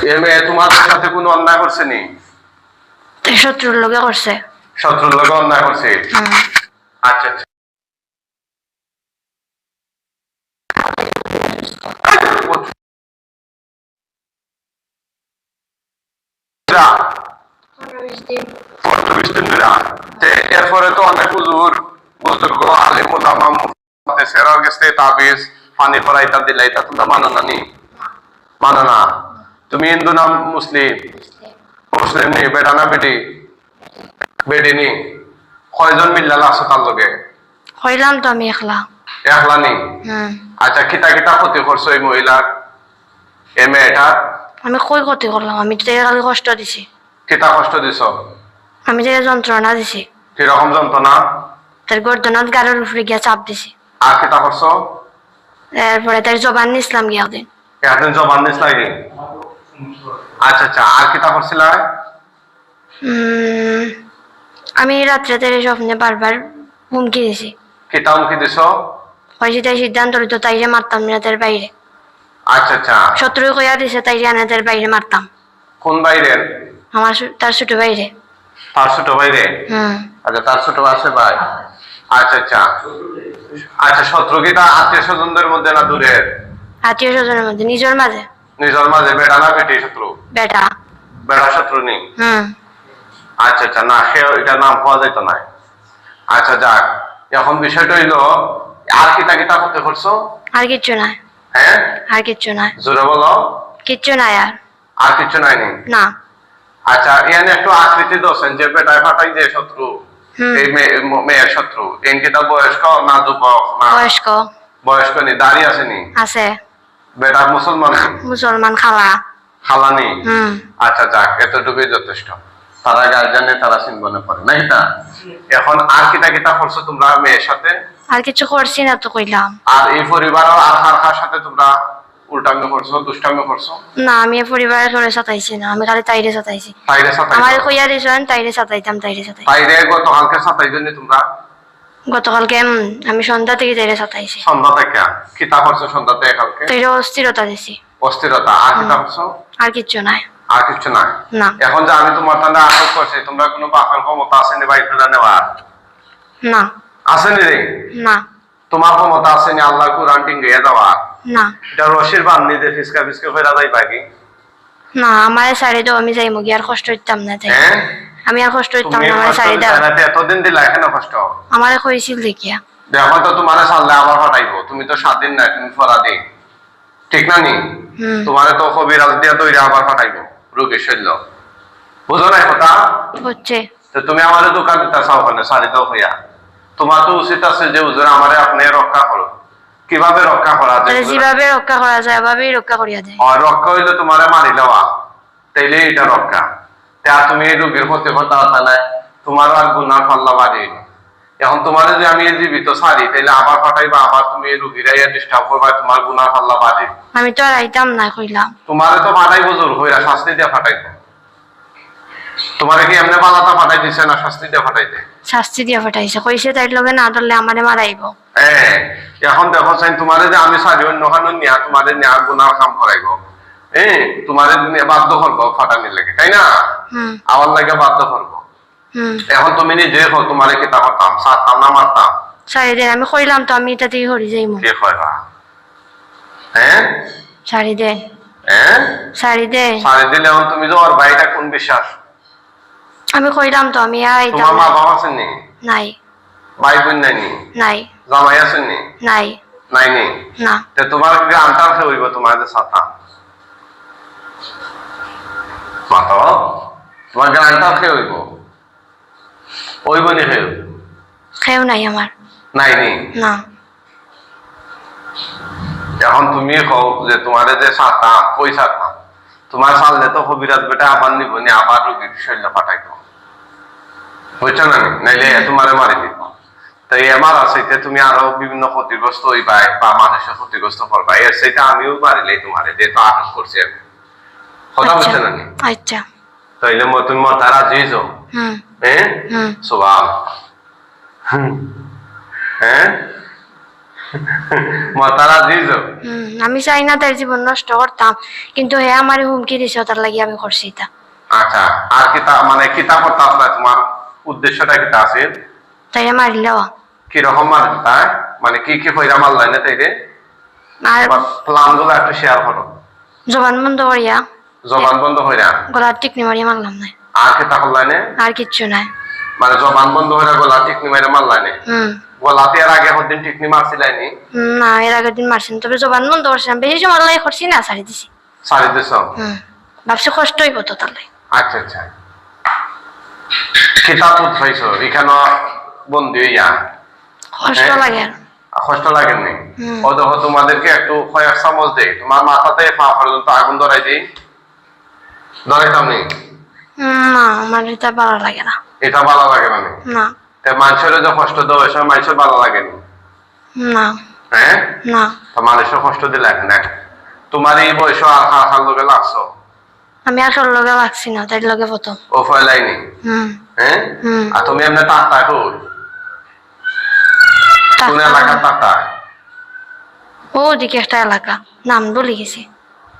এ মেয়ে তোমার সাথে কোনো অন্যায় করছে নি? শত্রুর লোকে করছে। শত্রুর লোকে অন্যায় করছে? আচ্ছা আচ্ছা। এরপরে তো অনেক হুজুর বুজুর্গ আলিম উলামা সেরা গেছে তাবিজ পানি পড়াইতা দিলাইতা তোমরা মানো না নি? মানো না? তুমি হিন্দু না মুসলিম? মুসলিম নি? বেটা না বেটি? বেটি নি? কয়জন মিল্লাল আছে তার লগে? হইলাম তো আমি একলা। একলা নি? আচ্ছা, কিতা কিতা ক্ষতি করছো এই মহিলার, এই মেয়েটার? আমি কই ক্ষতি করলাম? আমি তো খালি কষ্ট দিছি। কিতা কষ্ট দিছ? আমি যে যন্ত্রণা দিছি। কিরকম যন্ত্রণা? তার গর্দনাথ গাড়ির উপরে গিয়া চাপ দিছি। আর কিতা করছো? এরপরে তার জবান নিছিলাম গিয়া ওদিন। একদিন জবান দিস লাগে? আচ্ছা আচ্ছা, আর কিতা করছিল? আমি রাত্রে তার স্বপ্নে বারবার হুমকি দিছি। কিতা হুমকি দিছ? হয়েছে তাই সিদ্ধান্ত হইতো তাইরে মারতাম না তার বাইরে। আচ্ছা আচ্ছা। শত্রু কইয়া দিছে তাইরে আনে তার বাইরে মারতাম। কোন বাইরে? আমার তার ছোট বাইরে। তার ছোট বাইরে? আচ্ছা, তার ছোট আছে ভাই? আচ্ছা আচ্ছা। আচ্ছা, শত্রু কি তার আত্মীয় স্বজনদের মধ্যে না দূরের? আত্মীয় স্বজনের মধ্যে, নিজের মাঝে। নিজের মাঝে? বেটা না বেটি শত্রু? বেটা। বেটা শত্রু নেই? আচ্ছা আচ্ছা, না সে এটা নাম পাওয়া যাইত না। আচ্ছা যাক, এখন বিষয়টা হইলো আর কিতা কিতা করতে করছো? আর কিচ্ছু নাই। হ্যাঁ, আর কিচ্ছু নাই। জোরে বলো। কিচ্ছু নাই আর। আর কিচ্ছু নাই নি? না। আচ্ছা, এখানে একটু আকৃতি দোষেন যে বেটায় ফাটাই যে শত্রু, এই মেয়ের শত্রু, এন কিতা বয়স্ক না যুবক? না বয়স্ক। বয়স্ক নি? দাড়ি আছে নি? আছে। বেটা মুসলমান? মুসলমান। খালা। খালা নি? আচ্ছা যাক, এতটুকুই যথেষ্ট। তারা গার্জেনে তারা চিনবনে পড়ে নাই তা। এখন আর কিতা কিতা করছো তোমরা মেয়ের সাথে? আর কিছু করছি না তো কইলাম। আর এই পরিবারও আর কার সাথে তোমরা উল্টামি করছো, দুষ্টামি করছো? না, আমি পরিবারের করে সাতাইছি না, আমি খালি তাইরে সাতাইছি। তাইরে সাতাইছো? আমার কইয়া দিছেন তাইরে সাতাইতাম, তাইরে সাতাই। তাইরে গতকালকে সাতাইছনি তোমরা? গতকালকে আমি সন্ধ্যা থেকে তাইরে সাতাইছি। সন্ধ্যা থেকে? কিতা করছো সন্ধ্যা থেকে কালকে? তাইরে অস্থিরতা দিছি। অস্থিরতা? আর কিতা করছো? আর কিচ্ছু নাই। আর কিছু নাই? না। এখন যে আমি তোমার তাহলে আটক করছি, তোমরা কোনো বাপের ক্ষমতা আসেনি বাইর করে নেওয়ার? না। আসেনি রে? না। তোমার ক্ষমতা আসেনি আল্লাহ কুরআন টিঙ্গিয়ে দেওয়ার? না। এটা রশির বান্ধি দিয়ে ফিসকা ফিসকা করে যাই বাকি? না, আমারে সারি দাও, আমি যাইমু গিয়ে আর কষ্ট হইতাম না। তাই আমি আর কষ্ট হইতাম না, আমারে সারি দাও। এতদিন দিলা কেন কষ্ট? আমারে কইছিল দেখিয়া। দেখো তো তোমারে সারলে আবার ফাটাইবো। তুমি তো 7 দিন না, তুমি ফরাদি, ঠিক না নি? তোমারে তো কবিরাজ দিয়া তৈরি আবার ফাটাইবো রোগের শৈল। বুঝো না কথা? হচ্ছে তো তুমি আমাদের দোকান দিতে চাও ওখানে সারি দাও হইয়া? তোমার তো উচিত আছে যে হুজুর আমারে আপনি রক্ষা করো। কিভাবে রক্ষা করা যায়? যেভাবে রক্ষা করা যায় ওভাবেই রক্ষা করিয়া যায়। আর রক্ষা হইলে তোমারে মারি দেওয়া, তাইলে এটা রক্ষা। তা তুমি এই রোগের ক্ষতি করতে পারতা না, তোমার আর গুনাহ পাল্লা বাড়ি। এখন তোমার যে আমি জীবিত সারি, তাইলে আবার ফাটাইবা, আবার তুমি এই রোগীরা ডিস্টার্ব করবা, তোমার গুনাহ পাল্লা বাড়ি। আমি তো আর আইতাম না কইলাম। তোমারে তো ফাটাইবো জোর হইরা, শাস্তি দিয়ে ফাটাইবো। তোমারে কি এমনি বালাতা ফাটাই দিছে না শাস্তি দিয়ে ফাটাইতে? শাস্তি দিয়ে ফাটাইছে, কইছে তাই লগে না ধরলে আমারে মারাইবো। হ্যাঁ, এখন দেখো চাই তোমারে যে আমি সারি অন্য হানুন নিয়া তোমারে নিয়া গুনাহ কাম করাইবো, তোমারে বাধ্য করবো ফাটানি লাগে, তাই না? আমার লাগে বাধ্য করবো। এখন তুমি নিজে দেখো তোমারে কি তা করতাম, সারতাম না মারতাম? সারি দেন, আমি কইলাম তো আমি এটা দিয়ে হরি যাইমু। কে কইবা? হ্যাঁ, সারি দেন। হ্যাঁ, সারি দেন। সারি দিলে এখন তুমি যে ওর ভাইটা কোন বিশ্বাস? আমি কইলাম তো আমি আইতাম। তোমার মা বাবা আছেন নি? নাই। ভাই বোন নাই নি? নাই। জামাই আছেন নি? নাই। নাই নি? না। তে তোমার কি আনতাম সে হইব তোমার যে সাতা? মাতো তোমার কি আনতাম সে হইব? হইব নি? খেয়েও নাই আমার। নাই নি? না। এখন তুমি কও যে তোমার যে সাতা পয়সা তোমার সাললে তো কবিরাজ বেটা আবার নিব নি, আবার রোগীর শরীরে পাঠাইতো, বুঝছো না? নাইলে তোমারে মারি দিব। তাই আমার আছে তুমি আরো বিভিন্ন ক্ষতিগ্রস্ত হইবা বা মানুষের ক্ষতিগ্রস্ত করবা, এর সেটা আমিও মারিলে তোমারে যেহেতু আটক করছি আমি। কথা বুঝছো না? আচ্ছা, তাইলে তুমি মাথা রাজিছ? হ্যাঁ, সুবহান। হ্যাঁ, মতারা জিজো আমি চাই না তার জীবন নষ্ট করতাম, কিন্তু হে আমার হুমকি দিছে, তার লাগি আমি করছি এটা। আচ্ছা, আর কিতা মানে কিতা করতে আসলে তোমার উদ্দেশ্যটা কিতা আছে? তাই মারিলেও কি রকম মারবে তাই, মানে কি কি কইরা মারলাই না তাইরে? আর প্ল্যান গুলো একটু শেয়ার করো। জবান বন্ধ করিয়া জবান বন্ধ কইরা গলার টিকনি মারিয়া মারলাম না। আর কিতা করলাই না? আর কিচ্ছু নাই। মানে জবান বন্ধ কইরা গলা টিকনি মাইরা মারলাই না? হুম। গলাতে আর আগে হদিন টিকনি মারছিলাই নি? না, এর আগের দিন মারছেন, তবে জবান বন্ধ করছিলাম, বেশি সময় লাগে করছি না, ছাড়ি দিছি। সারি দিছ? ভাবছি কষ্ট হইব তো তাহলে। আচ্ছা আচ্ছা, কিতাব উঠাইছো এখানে বন্দি হইয়া? কষ্ট লাগে আর। কষ্ট লাগেনি? ও দেখো তোমাদেরকে একটু কয়েক চামচ দেই, তোমার মাথাতে পা পর্যন্ত আগুন ধরাই দিই, ধরাইতাম নি? না, আমার এটা ভালো লাগে না। এটা ভালো লাগে না? না মানুষের যে কষ্ট দেওয়া সময় মানুষের ভালো লাগেনি? না হ্যাঁ, না। তো মানুষের কষ্ট দিলে না? তোমার এই বয়স আর খার লোকে লাগছো? আমি আর কারোর লগে লাগছি না, তাই লগে প্রথম। ও ফয়লাইনি? হ্যাঁ। আর তুমি এমনি টাকটা কই? কোন এলাকার টাকটা? ও দিকে একটা এলাকা, নাম বলে গেছি।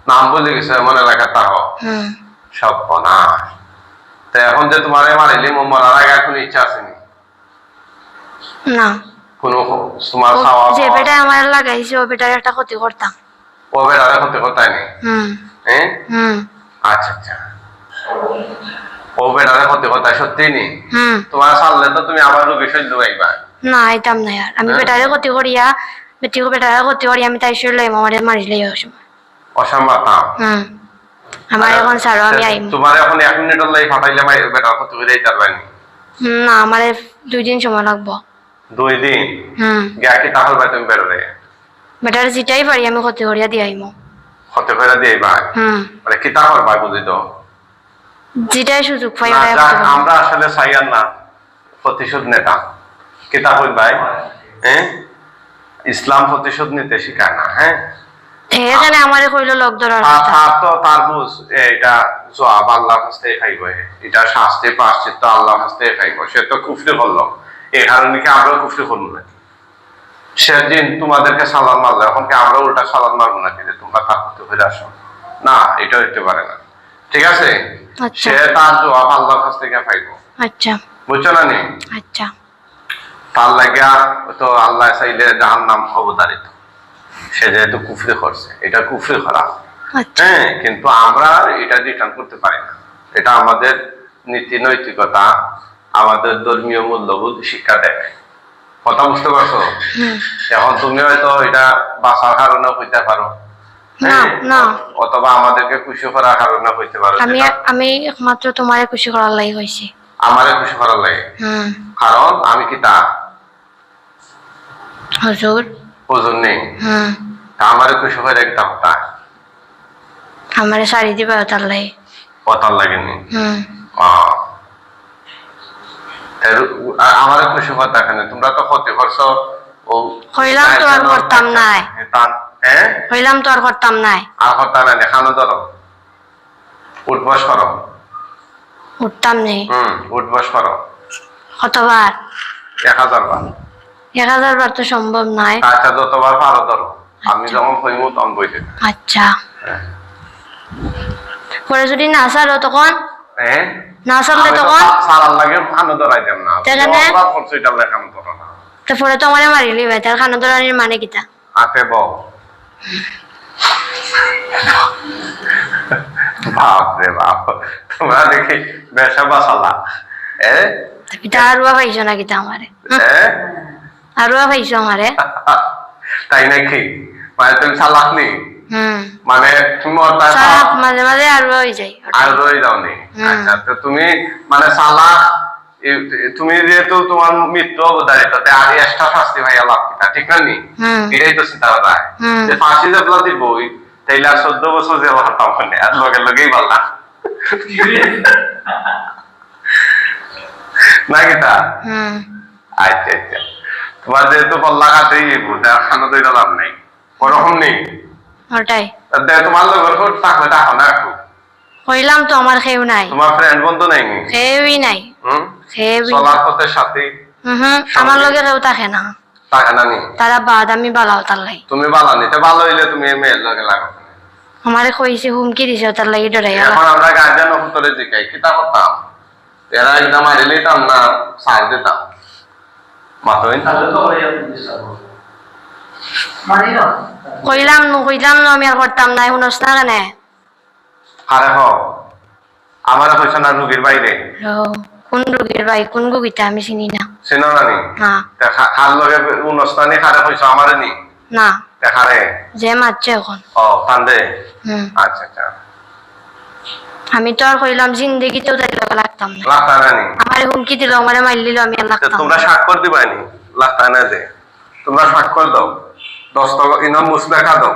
নাম বলে গেছে এমন এলাকার টাক? সব না। তো এখন যে তোমার মারিলি মরার আগে এখন ইচ্ছা আসেনি? না। কোন তোমার খাওয়া যে বেটা আমার লাগাইছে ও বেটার একটা ক্ষতি করতাম। ও বেটারে ক্ষতি করতাই নি? হ্যাঁ। আচ্ছা আচ্ছা, ও বেটারে ক্ষতি করতাই সত্যি নি? তোমার সারলে তো তুমি আবার রোগী সহ্য পাইবা না, আইতাম না আর। আমি বেটারে ক্ষতি করিয়া বেটারে ক্ষতি করিয়া আমি তাই শুনলে আমার মারিলেই অসময় অসম্ভব না? আমার এখন ছাড়ো, আমি আইম। তোমার এখন 1 মিনিটের লাই ফাটাইলে বেটার ক্ষতি করে দিতে পারবানি? না, আমার 2 দিন সময় লাগবো। 2 দিন? গিয়া কি তাহলে ভাই তুমি বেরোলে? বেটার যেটাই পারি আমি ক্ষতি করিয়া দিয়ে আইমো। ক্ষতি করে দিয়ে ভাই? মানে কি তা করবা বুঝি তো? যেটাই সুযোগ পাই আমরা আসলে চাইয়ার না প্রতিশোধ নেতা। কিতা কই ভাই? হ্যাঁ, ইসলাম প্রতিশোধ নিতে শিখায় না। হ্যাঁ, এখানে আমারে কইলো লোক ধরার কথা। তার বুঝ এটা জবাব আল্লাহর কাছ থেকে খাইব, এটা শাস্তি প্রায়শ্চিত্ত আল্লাহর কাছ থেকে খাইব। সে তো কুফরি করলো, এই কারণে কি আমরা কুফরি করবো নাকি? সেদিন তোমাদেরকে সালাম মারলো, এখন কি আমরা উল্টা সালাম মারবো নাকি যে তোমরা তার ক্ষতি করে আসো? না, এটা হইতে পারে না। ঠিক আছে, সে তার জবাব আল্লাহর কাছ থেকে খাইব। আচ্ছা, বুঝছো না নি? আচ্ছা। তার লাগিয়া তো আল্লাহ চাইলে জাহান্নাম অবতারিত। সে যেহেতু কুফরি করছে, এটা কুফরি করা। হ্যাঁ, কিন্তু আমরা এটা রিটার্ন করতে পারি না। এটা আমাদের নীতি নৈতিকতা, আমাদের ধর্মীয় মূল্যবোধ শিক্ষা দেয়। কথা বুঝতে পারছো? এখন তুমি হয়তো এটা বাঁচার কারণে হইতে পারো, অথবা আমাদেরকে খুশি করার কারণে হইতে পারো। আমি একমাত্র তোমারে খুশি করার লাগি হইছি। আমারে খুশি করার লাগে? কারণ আমি কি তা হুজুর? হুজুর নেই? আমারে খুশি করে একটা কথা, আমারে শাড়ি দিবা তার লাগি? কথার লাগেনি? আমারে খুশি কথা কেন? তোমরা তো ক্ষতি করছো। ও হইলাম তো আর করতাম নাই। হ্যাঁ, হইলাম তো আর করতাম নাই। আর করতাম না? দেখানো ধরো, উঠবস করো। উঠতাম নেই। উঠবস করো। কতবার? 1000 বার। 1000 বার তো সম্ভব নয়। আচ্ছা, যতবার পারো ধরো, আমি যখন কইমু তখন বইতে। আচ্ছা, পরে যদি না ছাড়ো তখন? না ছাড়লে তখন সারার লাগে খানো ধরাই দেন না। অপরাধ করছো এটা লেখানো ধরো না। তারপরে তো আমার মারিলি ভাই, তার খানো ধরানির মানে কিটা? আপে বউ বাপরে বাপ, তোমরা দেখি বেশা বাসালা। আরুয়া পাইছো না কিতা আমারে? আরুয়া পাইছো আমারে? তাই নাকি? মানে তুমি চালাক নি? মানে তুমি মাঝে মাঝে আরুয়া হয়ে যাই। আরুয়া হয়ে যাও নি? আচ্ছা, তো তুমি মানে চালাক, তুমি যেহেতু তোমার মৃত্যু অবধারিত, আর এক্সট্রা শাস্তি ভাইয়া লাভ কিতা? ঠিক না নি? এটাই তো চিন্তা করা যে ফাঁসি যে প্লাতি বই তাইলে আর 14 বছর জেল হাঁটাম মানে, আর লগে লগেই পারলা না কিতা? আচ্ছা আচ্ছা, তোমার যেহেতু পল্লা কাটেই খানো তো এটা লাভ নাই, ওরকম নেই। ওটাই তোমার লোক থাকলে দেখো না একটু। হইলাম তো, আমার খেউ নাই। তোমার ফ্রেন্ড বন্ধু নাই? খেউই নাই। চলার পথের সাথে আমার লগে কেউ থাকে না। টাকা নানি তারা বাদ আমি বালাও তার লাই তুমি ভালো নিতে ভালো হইলে তুমি মেয়ের লগে লাগো আমারে কইছে হুমকি দিছে তার লাগি ডরাইয়া এখন আমরা গার্জেন হতরে জিকাই কিতা করতাম এরা একদম মারি লইতাম না সার দিতাম মাতইন কইলাম না আমি আর করতাম না শুনস না কেন আরে হ আমার হইছে না রুগীর বাইরে কোন রোগীর ভাই কোন রোগীটা আমি চিনি না চিনো নানি না খাল লগে উনস্তানি খারে হইছে আমারে নি না দেখারে যে মারছে এখন ও কান্দে হুম আচ্ছা আচ্ছা আমি তো আর কইলাম জিন্দেগিতেও তাই লাগতাম না লাগতা নানি আমারে হুমকি দিল আমারে মারলিল আমি আর লাগতাম তোমরা স্বাক্ষর দিবানি লাগতা না যে তোমরা স্বাক্ষর দাও দস্তখত ইনাম মুসলেখা দাও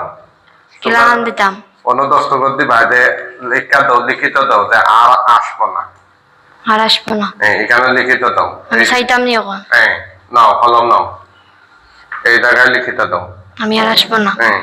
কিলান দিতাম অন্য দস্তখত দিবা যে লেখা দাও লিখিত দাও যে আর আসবো না আর আসবো না এখানে লিখিত দাও আমি চাইতাম নি এখন হ্যাঁ নাও কলম নাও এই জায়গায় লিখিত দাও আমি আর আসবো না হ্যাঁ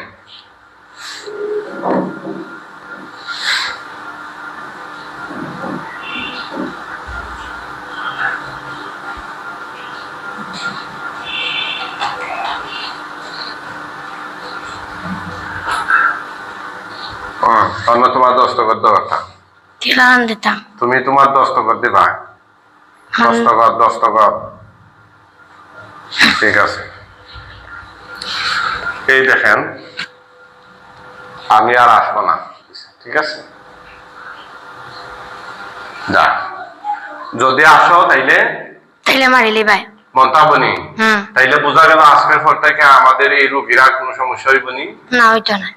অন্য তোমার দস্তখত দেওয়া কথা কিলান দিতাম তুমি তোমার দস্তখত দিবা দস্তখত ঠিক আছে এই দেখেন আমি আর আসবো না ঠিক আছে যা যদি আসো তাইলে তাইলে মারিলি ভাই মন্তাবনি হুম তাইলে বোঝা গেল আজকের পর থেকে আমাদের এই রোগীরা কোনো সমস্যা হইব নি না হইতো না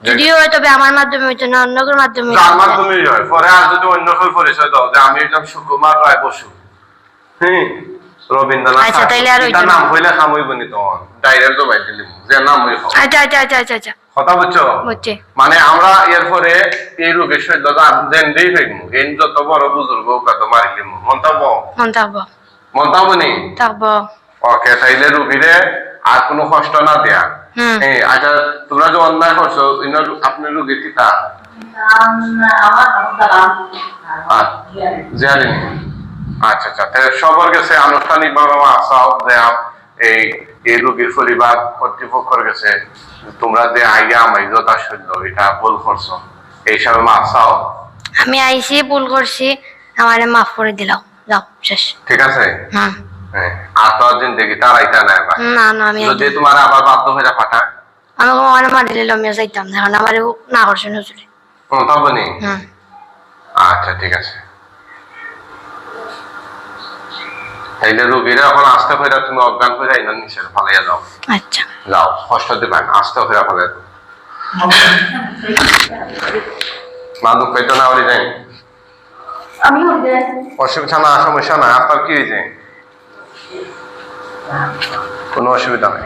যদিও হয়তো আমার মাধ্যমে হইতো না অন্য কারোর মাধ্যমে যার মাধ্যমে হয় পরে আর যদি অন্য কেউ পরিচয় দাও যে আমি একজন সুকুমার রায় বসু হ্যাঁ রবীন্দ্রনাথ আচ্ছা, তাইলে আর হইতো তার না। নাম হইলে খাম হইব নি তখন ডাইরেক্ট জবাই দিলিম যে নাম হইব আচ্ছা আচ্ছা আচ্ছা আচ্ছা আচ্ছা কথা বুঝছো বুঝছি মানে আমরা এরপরে এই রোগের সহ্য দেন দিয়ে ফেলবো এই যত বড় বুজুর্গ কত মারিলিম মন্তব্য মন থাকবো মন্তব্য নি থাকবো ওকে তাইলে রুগীরে আর কোনো কষ্ট না দেয়া হুম আচ্ছা তোমরা যে অন্যায় করছো আপনি রুগীর কিতা জানি আচ্ছা আচ্ছা তাহলে সবার কাছে আনুষ্ঠানিক ভাবে আসাও যে এই রোগীর পরিবার কর্তৃপক্ষের কাছে তোমরা যে আইডিয়া আমার যথাসাধ্য এটা ভুল করছো এই হিসাবে আসাও আমি আইসি ভুল করছি আমারে মাফ করে দিলাও যাও শেষ ঠিক আছে হুম আর তো জিন্দগি তার আইতা না এবার না না আমি যদি তোমার আবার বাধ্য হয়ে পাঠায় আমাকে মানে মারিলে আমি যাইতাম না কারণ আমার না করছে নজরে তবে নেই হুম আচ্ছা ঠিক আছে তাইলে রোগীরা এখন আস্তে করে তুমি অজ্ঞান করে আইনা নিচের ফালাইয়া যাও আচ্ছা যাও কষ্ট দিবেন আস্তে করে ফালাই মা দুঃখ পেতো না ওরি যাই অসুবিধা না সমস্যা না আপনার কি হয়েছে কোনো অসুবিধা নেই